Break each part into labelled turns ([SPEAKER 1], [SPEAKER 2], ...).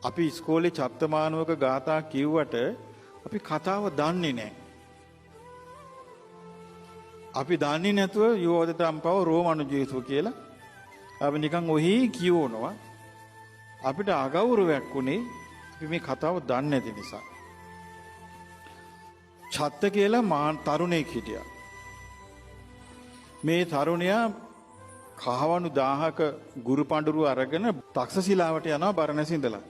[SPEAKER 1] අපි ඉස්කෝලේ චත්තමානවක ගාථා කිව්වට අපි කතාව දන්නේ නැහැ. අපි දන්නේ නැතුව යෝධතම්පව රෝමනුජේසු කියලා අපි නිකන් ඔහි කියවනවා. අපිට අගෞරවයක් උනේ අපි මේ කතාව දන්නේ නැති නිසා. චත්ත කියලා තරුණයෙක් හිටියා. මේ තරුණයා කහවණු 1000ක ගුරු පඬුරු අරගෙන තක්ෂශිලාවට යනවා බරණැස ඉඳලා.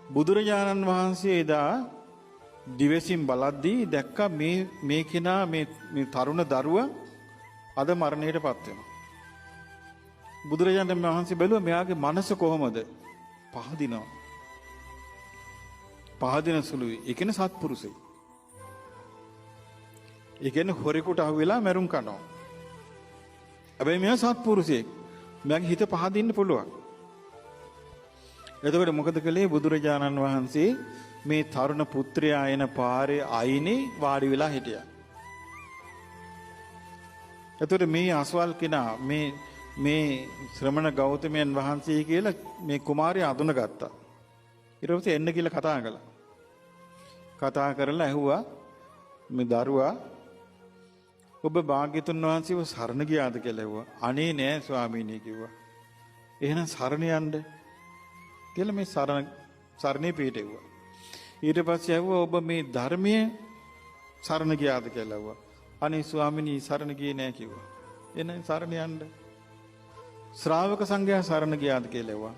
[SPEAKER 1] බුදුරජාණන් වහන්සේ එදා දිවසින් බලද්දී දැක්කා මේ කෙනා මේ තරුණ දරුවා අද මරණයටපත් වෙනවා. බුදුරජාණන් වහන්සේ බැලුවා මෙයාගේ මනස කොහොමද? පහදිනවා. පහදින සුළුයි. ඒ කියන්නේ සත්පුරුෂයෙක්. ඒ කියන්නේ හොරෙකුට අහුවෙලා මැරුම් කනවා. හැබැයි මෙයා සත්පුරුෂයෙක්. මෙයාගේ හිත පහදින්න පුළුවන්. එතකොට මොකද කළේ බුදුරජාණන් වහන්සේ මේ තරුණ පුත්‍රයා එන පාරේ අයිනේ වාඩි වෙලා හිටියා. එතකොට මේ අසවල් කෙනා මේ ශ්‍රමණ ගෞතමයන් වහන්සේ කියලා මේ කුමාරයා අඳුනගත්තා. ඊට පස්සේ එන්න කියලා කතා කළා. කතා කරලා ඇහුවා මේ දරුවා ඔබ භාග්‍යතුන් වහන්සේව සරණ ගියාද කියලා ඇහුවා. අනේ නෑ ස්වාමීනි කිව්වා. එහෙනම් සරණ යන්න කියලා මේ සරණේ පිටේවුවා. ඊට පස්සේ ඇහුවා ඔබ මේ ධර්මයේ සරණ ගියාද කියලා ඇහුවා. අනේ ස්වාමීනි සරණ ගියේ නෑ කිව්වා. එහෙනම් සරණ යන්න. ශ්‍රාවක සංඝයා සරණ ගියාද කියලා ඇහුවා.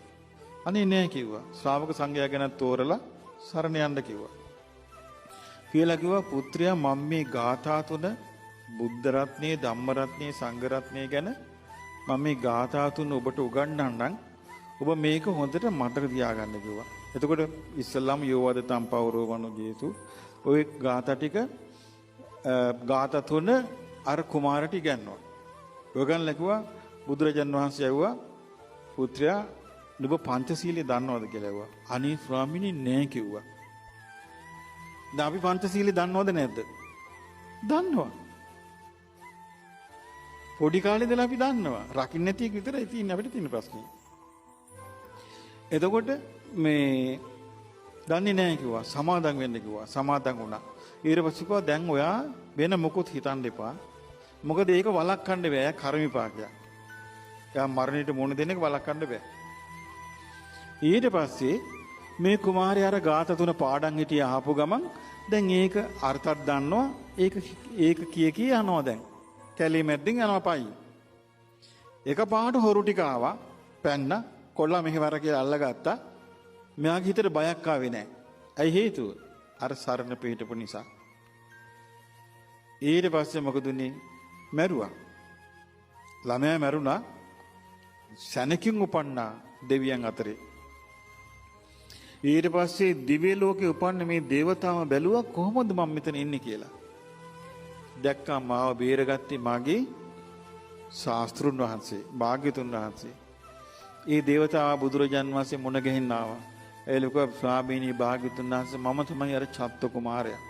[SPEAKER 1] අනේ නෑ කිව්වා. ශ්‍රාවක සංඝයා ගැන තෝරලා සරණ යන්න කිව්වා. කියලා කිව්වා පුත්‍රයා මම මේ ගාථා තුන බුද්ධ රත්නයේ ධම්ම රත්නයේ සංඝ රත්නයේ ගැන මම මේ ගාථා තුන ඔබට උගන්වන්නම්. ඔබ මේක හොඳට මතක තියාගන්න කිව්වා. එතකොට ඉස්සල්ලාම යෝවද තම්පවරෝ වනෝ ජේසු ඔය ගාථා ටික ගාථා තුන අර කුමාරට ඉගන්වනවා. ඔයගන් ලකුවා බුදුරජාන් වහන්සේ ඇහුවා පුත්‍රයා නුඹ පංචශීලයේ දන්නවද කියලා ඇහුවා. අනේ ස්වාමීනි නෑ කිව්වා. දැන් අපි පංචශීලයේ දන්නවද නැද්ද? දන්නවා. පොඩි කාලේ ඉඳලා අපි දන්නවා. රකින්න නැති එක විතරයි තියෙන්නේ අපිට තියෙන ප්‍රශ්නේ. එතකොට මේ දන්නේ නැහැ කිව්වා. සමාදම් වෙන්න කිව්වා. සමාදම් වුණා. ඊට පස්සේ කිව්වා දැන් ඔයා වෙන මොකුත් හිතන්න එපා. මොකද ඒක වළක්වන්න බෑ කර්මිපාකයක්. එයා මරණයට මුහුණ දෙන එක වළක්වන්න බෑ. ඊට පස්සේ මේ කුමාරයා අර ගාත තුන පාඩම් හිටිය ආපු ගමන් දැන් ඒක අර්ථයක් දන්නවා. ඒක කිය යනවා දැන්. කැලේ මැද්දෙන් යනවා පයින්. එක පාට හොරු ටික ආවා. පැන්න කොල්ලා මෙහෙවර කියලා අල්ලගත්තා. මෙයාගේ හිතට බයක් ආවේ නැහැ. ඇයි හේතුව? අර සරණ පිටපු නිසා. ඊට පස්සේ මොකද උනේ? මැරුවා. ළමයා මැරුණා. සැනකින් උපන්නා දෙවියන් අතරේ. ඊට පස්සේ දිව්‍ය ලෝකේ උපන්න මේ దేవතාව බැලුවා කොහොමද මම මෙතන ඉන්නේ කියලා. දැක්කා මාව බේරගත්තේ මාගේ ශාස්ත්‍රුන් වහන්සේ, භාග්‍යතුන් වහන්සේ. ඒ దేవතාව බුදුරජාන් වහන්සේ මුණ ගැහින්න ආවා. ඒ ලෝක ස්වාමීනි භාග්‍යතුන් වහන්සේ මම තමයි අර චත්ත කුමාරයා.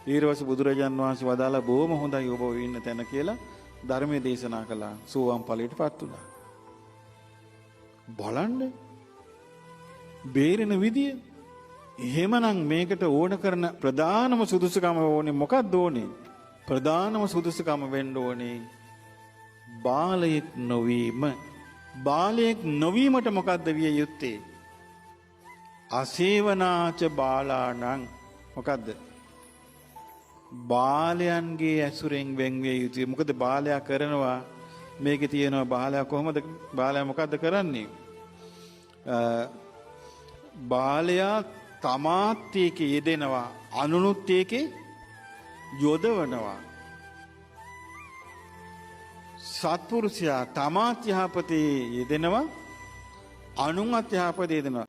[SPEAKER 1] ඊර්වස බුදුරජාන් වහන්සේ වදාලා බොහොම හොඳයි ඔබ ඉන්න තැන කියලා ධර්මයේ දේශනා කළා. සෝවාන් ඵලයටපත් වුණා. බලන්න බේරෙන විදිය. එහෙමනම් මේකට ඕන කරන ප්‍රධානම සුදුසුකම ඕනේ මොකක්ද ඕනේ? ප්‍රධානම සුදුසුකම වෙන්න ඕනේ බාලයෙක් නොවීම. බාලයෙක් නොවීමට මොකද්ද විය යුත්තේ? අසේවනාච බාලාණං. මොකද්ද? බාලයන්ගේ ඇසුරෙන් වෙන් විය යුතුයි. මොකද බාලයා කරනවා මේකේ තියෙනවා බාලයා කොහොමද බාලයා මොකද්ද කරන්නේ? බාලයා තමාත් ඒකේ යෙදෙනවා අනුනුත් ඒකේ යොදවනවා. සත්පුරුෂයා තමාත් යහපතේ යෙදෙනවා අනුන්වත් යහපතේ යෙදෙනවා.